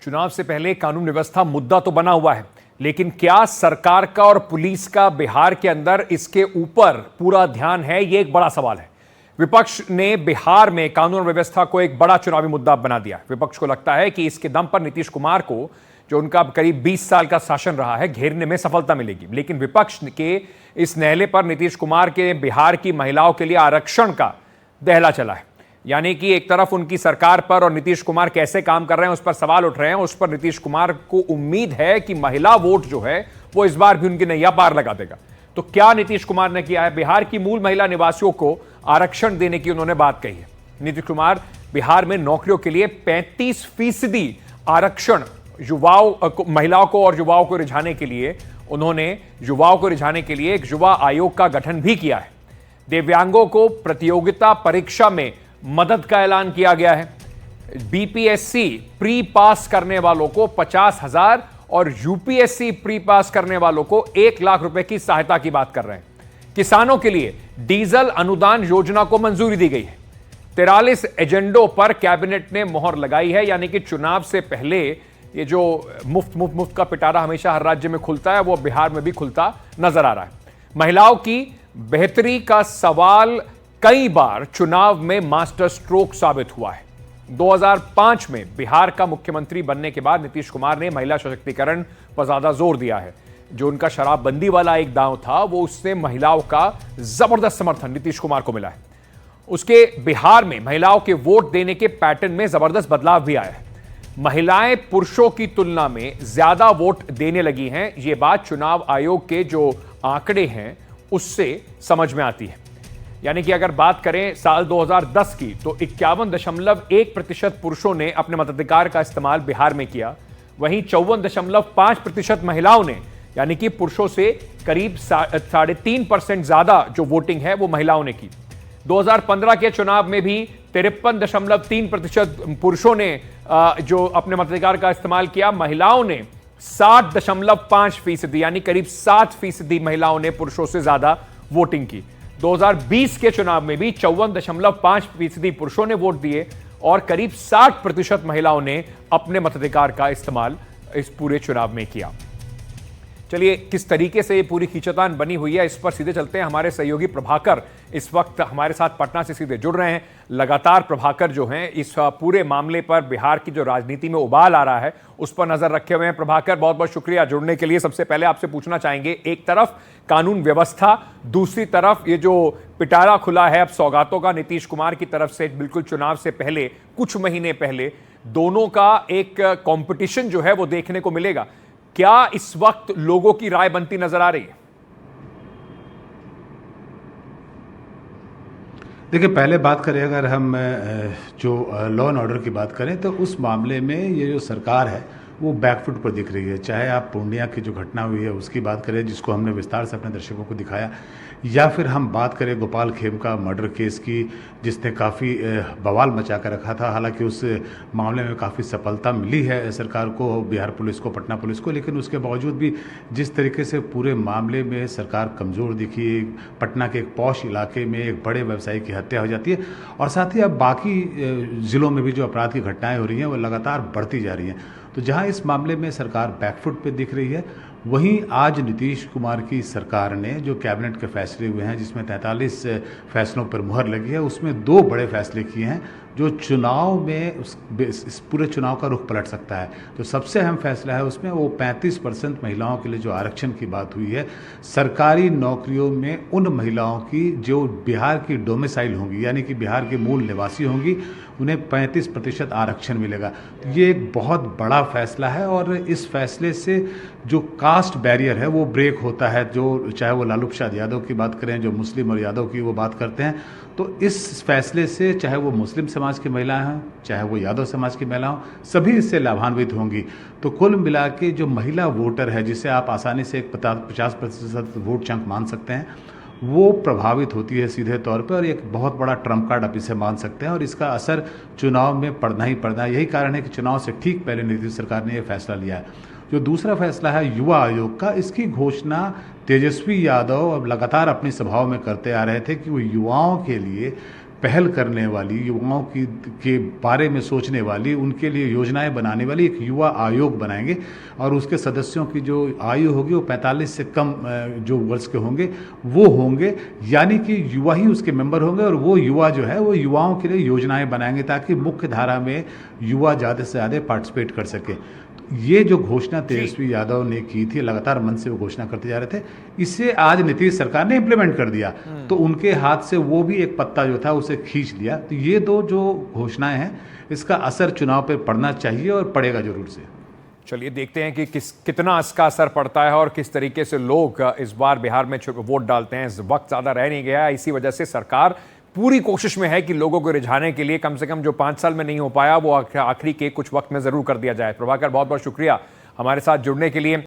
चुनाव से पहले कानून व्यवस्था मुद्दा तो बना हुआ है, लेकिन क्या सरकार का और पुलिस का बिहार के अंदर इसके ऊपर पूरा ध्यान है, यह एक बड़ा सवाल है। विपक्ष ने बिहार में कानून व्यवस्था को एक बड़ा चुनावी मुद्दा बना दिया। विपक्ष को लगता है कि इसके दम पर नीतीश कुमार को, जो उनका करीब 20 साल का शासन रहा है, घेरने में सफलता मिलेगी। लेकिन विपक्ष के इस नहले पर नीतीश कुमार के बिहार की महिलाओं के लिए आरक्षण का दहला चला है। यानी कि एक तरफ उनकी सरकार पर और नीतीश कुमार कैसे काम कर रहे हैं उस पर सवाल उठ रहे हैं। उस पर नीतीश कुमार को उम्मीद है कि महिला वोट जो है वो इस बार भी उनकी नैया पार लगा देगा। तो क्या नीतीश कुमार ने किया है? बिहार की मूल महिला निवासियों को आरक्षण देने की उन्होंने बात कही है। नीतीश कुमार बिहार में नौकरियों के लिए 35% आरक्षण महिलाओं को और युवाओं को रिझाने के लिए, उन्होंने युवाओं को रिझाने के लिए एक युवा आयोग का गठन भी किया है। दिव्यांगों को प्रतियोगिता परीक्षा में मदद का ऐलान किया गया है। बीपीएससी प्री पास करने वालों को 50,000 और यूपीएससी प्री पास करने वालों को 1 लाख रुपए की सहायता की बात कर रहे हैं। किसानों के लिए डीजल अनुदान योजना को मंजूरी दी गई है। 43 एजेंडों पर कैबिनेट ने मोहर लगाई है। यानी कि चुनाव से पहले ये जो मुफ्त का पिटारा हमेशा हर राज्य में खुलता है, वो बिहार में भी खुलता नजर आ रहा है। महिलाओं की बेहतरी का सवाल कई बार चुनाव में मास्टर स्ट्रोक साबित हुआ है। 2005 में बिहार का मुख्यमंत्री बनने के बाद नीतीश कुमार ने महिला सशक्तिकरण पर ज्यादा जोर दिया है। जो उनका शराबबंदी वाला एक दांव था, वो उससे महिलाओं का जबरदस्त समर्थन नीतीश कुमार को मिला है। उसके बिहार में महिलाओं के वोट देने के पैटर्न में जबरदस्त बदलाव भी आया है। महिलाएं पुरुषों की तुलना में ज्यादा वोट देने लगी हैं। यह बात चुनाव आयोग के जो आंकड़े हैं उससे समझ में आती है। यानी कि अगर बात करें साल 2010 की, तो 51.1% पुरुषों ने अपने मताधिकार का इस्तेमाल बिहार में किया। वहीं 54.5% महिलाओं ने, यानी कि पुरुषों से करीब 3.5% ज्यादा जो वोटिंग है वो महिलाओं ने की। 2015 के चुनाव में भी 53.3% पुरुषों ने जो अपने मताधिकार का इस्तेमाल किया। महिलाओं ने 60.5%, यानी करीब 7% महिलाओं ने पुरुषों से ज्यादा वोटिंग की। 2020 के चुनाव में भी 54.5% पुरुषों ने वोट दिए और करीब 60% महिलाओं ने अपने मताधिकार का इस्तेमाल इस पूरे चुनाव में किया। चलिए, किस तरीके से ये पूरी खींचतान बनी हुई है, इस पर सीधे चलते हैं। हमारे सहयोगी प्रभाकर इस वक्त हमारे साथ पटना से सीधे जुड़ रहे हैं। लगातार प्रभाकर जो हैं इस पूरे मामले पर, बिहार की जो राजनीति में उबाल आ रहा है उस पर नजर रखे हुए हैं। प्रभाकर, बहुत बहुत शुक्रिया जुड़ने के लिए। सबसे पहले आपसे पूछना चाहेंगे, एक तरफ कानून व्यवस्था, दूसरी तरफ ये जो पिटारा खुला है अब सौगातों का नीतीश कुमार की तरफ से बिल्कुल चुनाव से पहले, कुछ महीने पहले, दोनों का एक कॉम्पिटिशन जो है वो देखने को मिलेगा। क्या इस वक्त लोगों की राय बनती नजर आ रही है? देखिए, पहले बात करें अगर हम जो लॉ एंड ऑर्डर की बात करें, तो उस मामले में ये जो सरकार है वो बैकफुट पर दिख रही है। चाहे आप पूर्णिया की जो घटना हुई है उसकी बात करें, जिसको हमने विस्तार से अपने दर्शकों को दिखाया, या फिर हम बात करें गोपाल खेमका मर्डर केस की, जिसने काफ़ी बवाल मचा कर रखा था। हालांकि उस मामले में काफ़ी सफलता मिली है सरकार को, बिहार पुलिस को, पटना पुलिस को, लेकिन उसके बावजूद भी जिस तरीके से पूरे मामले में सरकार कमज़ोर दिखी, पटना के एक पॉश इलाके में एक बड़े व्यवसायी की हत्या हो जाती है, और साथ ही अब बाकी ज़िलों में भी जो अपराध की घटनाएँ हो रही हैं वो लगातार बढ़ती जा रही हैं। तो जहां इस मामले में सरकार बैकफुट पे दिख रही है, वहीं आज नीतीश कुमार की सरकार ने जो कैबिनेट के फैसले हुए हैं, जिसमें 43 फैसलों पर मुहर लगी है, उसमें 2 बड़े फैसले किए हैं जो चुनाव में इस पूरे चुनाव का रुख पलट सकता है। तो सबसे अहम फैसला है उसमें वो 35% महिलाओं के लिए जो आरक्षण की बात हुई है। सरकारी नौकरियों में उन महिलाओं की जो बिहार की डोमिसाइल होंगी, यानी कि बिहार के मूल निवासी होंगी, उन्हें 35% आरक्षण मिलेगा। ये एक बहुत बड़ा फैसला है और इस फैसले से जो कास्ट बैरियर है वो ब्रेक होता है। जो चाहे वो लालू प्रसाद यादव की बात करें, जो मुस्लिम और यादव की वो बात करते हैं, तो इस फैसले से चाहे वो मुस्लिम समाज की महिलाएं हों, चाहे वो यादव समाज की महिला हों, सभी इससे लाभान्वित होंगी। तो कुल मिला के जो महिला वोटर है, जिसे आप आसानी से एक 50% वोट चंक मान सकते हैं, वो प्रभावित होती है सीधे तौर पे, और एक बहुत बड़ा ट्रम्प कार्ड आप इसे मान सकते हैं, और इसका असर चुनाव में पड़ना ही पड़ना है। यही कारण है कि चुनाव से ठीक पहले नीतीश सरकार ने यह फैसला लिया है। जो दूसरा फैसला है युवा आयोग का, इसकी घोषणा तेजस्वी यादव अब लगातार अपनी सभाओं में करते आ रहे थे कि वो युवाओं के लिए पहल करने वाली, युवाओं की के बारे में सोचने वाली, उनके लिए योजनाएं बनाने वाली एक युवा आयोग बनाएंगे और उसके सदस्यों की जो आयु होगी वो 45 से कम जो वर्ष के होंगे वो होंगे, यानी कि युवा ही उसके मेंबर होंगे और वो युवा जो है वो युवाओं के लिए योजनाएं बनाएंगे ताकि मुख्य धारा में युवा ज़्यादा से ज़्यादा पार्टिसिपेट कर सके। ये जो घोषणा तेजस्वी यादव ने की थी, लगातार मन से वो घोषणा करते जा रहे थे, इसे आज नीतीश सरकार ने इम्प्लीमेंट कर दिया, तो उनके हाथ से वो भी एक पत्ता जो था उसे खींच लिया। तो ये दो जो घोषणाएं हैं इसका असर चुनाव पे पड़ना चाहिए और पड़ेगा जरूर से। चलिए देखते हैं कि कितना इसका असर पड़ता है और किस तरीके से लोग इस बार बिहार में वोट डालते हैं। इस वक्त ज़्यादा रह नहीं गया, इसी वजह से सरकार पूरी कोशिश में है कि लोगों को रिझाने के लिए कम से कम जो 5 साल में नहीं हो पाया वो आखिरी के कुछ वक्त में ज़रूर कर दिया जाए। प्रभाकर, बहुत बहुत शुक्रिया हमारे साथ जुड़ने के लिए।